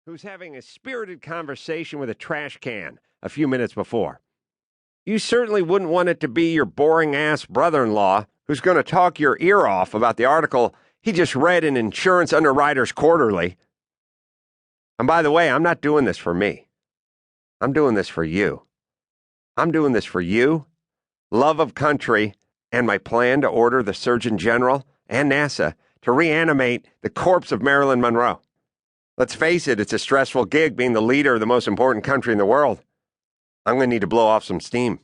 who's having a spirited conversation with a trash can a few minutes before. You certainly wouldn't want it to be your boring-ass brother-in-law who's going to talk your ear off about the article he just read in Insurance Underwriters Quarterly. And by the way, I'm not doing this for me. I'm doing this for you. I'm doing this for you, love of country, and my plan to order the Surgeon General and NASA to reanimate the corpse of Marilyn Monroe. Let's face it, it's a stressful gig being the leader of the most important country in the world. I'm going to need to blow off some steam.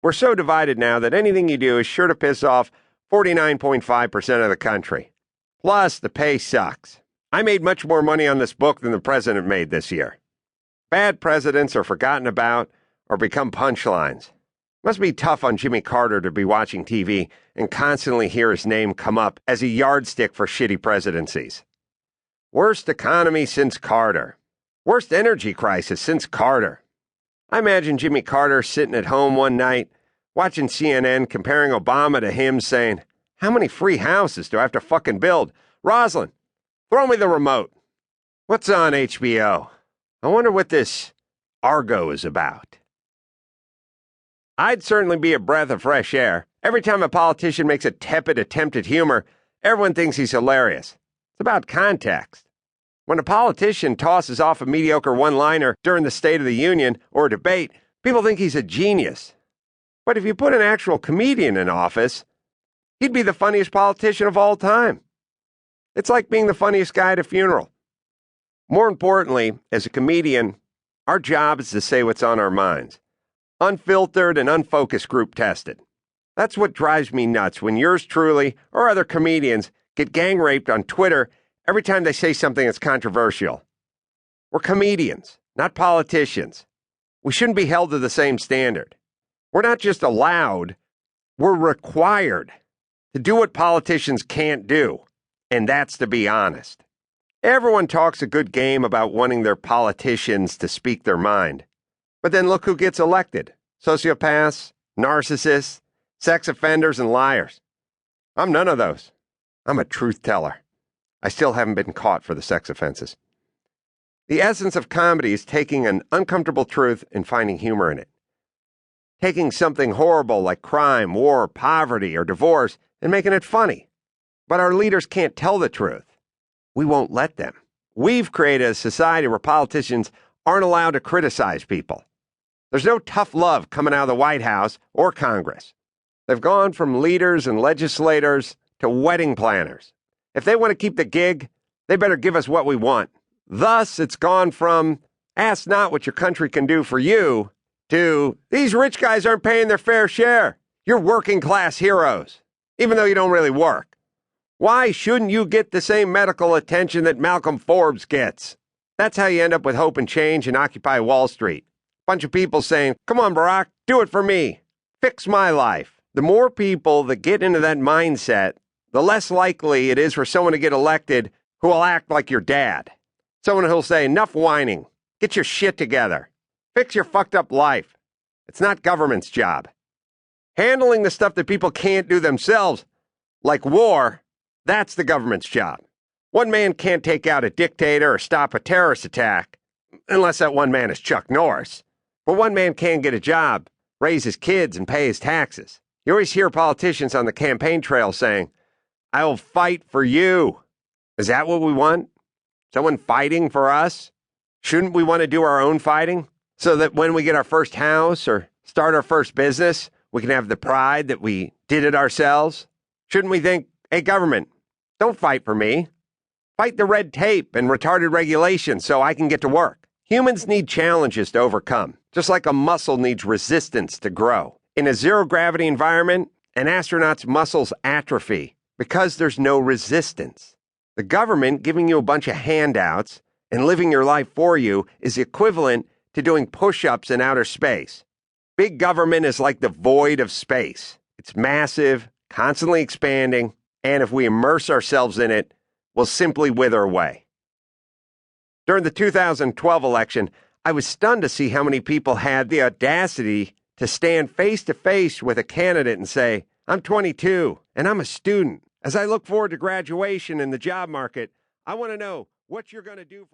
We're so divided now that anything you do is sure to piss off 49.5% of the country. Plus, the pay sucks. I made much more money on this book than the president made this year. Bad presidents are forgotten about or become punchlines. Must be tough on Jimmy Carter to be watching TV and constantly hear his name come up as a yardstick for shitty presidencies. Worst economy since Carter. Worst energy crisis since Carter. I imagine Jimmy Carter sitting at home one night, watching CNN, comparing Obama to him, saying, "How many free houses do I have to fucking build? Rosalind, throw me the remote. What's on HBO? I wonder what this Argo is about." I'd certainly be a breath of fresh air. Every time a politician makes a tepid attempt at humor, everyone thinks he's hilarious. It's about context. When a politician tosses off a mediocre one-liner during the State of the Union or a debate, people think he's a genius. But if you put an actual comedian in office, he'd be the funniest politician of all time. It's like being the funniest guy at a funeral. More importantly, as a comedian, our job is to say what's on our minds. Unfiltered and unfocused group tested. That's what drives me nuts when yours truly or other comedians get gang raped on Twitter every time they say something that's controversial. We're comedians, not politicians. We shouldn't be held to the same standard. We're not just allowed, we're required to do what politicians can't do, and that's to be honest. Everyone talks a good game about wanting their politicians to speak their mind. But then look who gets elected. Sociopaths, narcissists, sex offenders, and liars. I'm none of those. I'm a truth teller. I still haven't been caught for the sex offenses. The essence of comedy is taking an uncomfortable truth and finding humor in it. Taking something horrible like crime, war, poverty, or divorce and making it funny. But our leaders can't tell the truth. We won't let them. We've created a society where politicians aren't allowed to criticize people. There's no tough love coming out of the White House or Congress. They've gone from leaders and legislators to wedding planners. If they want to keep the gig, they better give us what we want. Thus, it's gone from, ask not what your country can do for you, to, these rich guys aren't paying their fair share. You're working class heroes, even though you don't really work. Why shouldn't you get the same medical attention that Malcolm Forbes gets? That's how you end up with Hope and Change and Occupy Wall Street. Bunch of people saying, come on, Barack, do it for me. Fix my life. The more people that get into that mindset, the less likely it is for someone to get elected who will act like your dad. Someone who'll say, enough whining. Get your shit together. Fix your fucked up life. It's not government's job. Handling the stuff that people can't do themselves, like war, that's the government's job. One man can't take out a dictator or stop a terrorist attack, unless that one man is Chuck Norris. But one man can get a job, raise his kids, and pay his taxes. You always hear politicians on the campaign trail saying, I will fight for you. Is that what we want? Someone fighting for us? Shouldn't we want to do our own fighting? So that when we get our first house or start our first business, we can have the pride that we did it ourselves? Shouldn't we think, hey, government, don't fight for me. Fight the red tape and retarded regulations so I can get to work. Humans need challenges to overcome, just like a muscle needs resistance to grow. In a zero-gravity environment, an astronaut's muscles atrophy because there's no resistance. The government giving you a bunch of handouts and living your life for you is equivalent to doing push-ups in outer space. Big government is like the void of space. It's massive, constantly expanding, and if we immerse ourselves in it, we'll simply wither away. During the 2012 election, I was stunned to see how many people had the audacity to stand face-to-face with a candidate and say, I'm 22, and I'm a student. As I look forward to graduation in the job market, I want to know what you're going to do for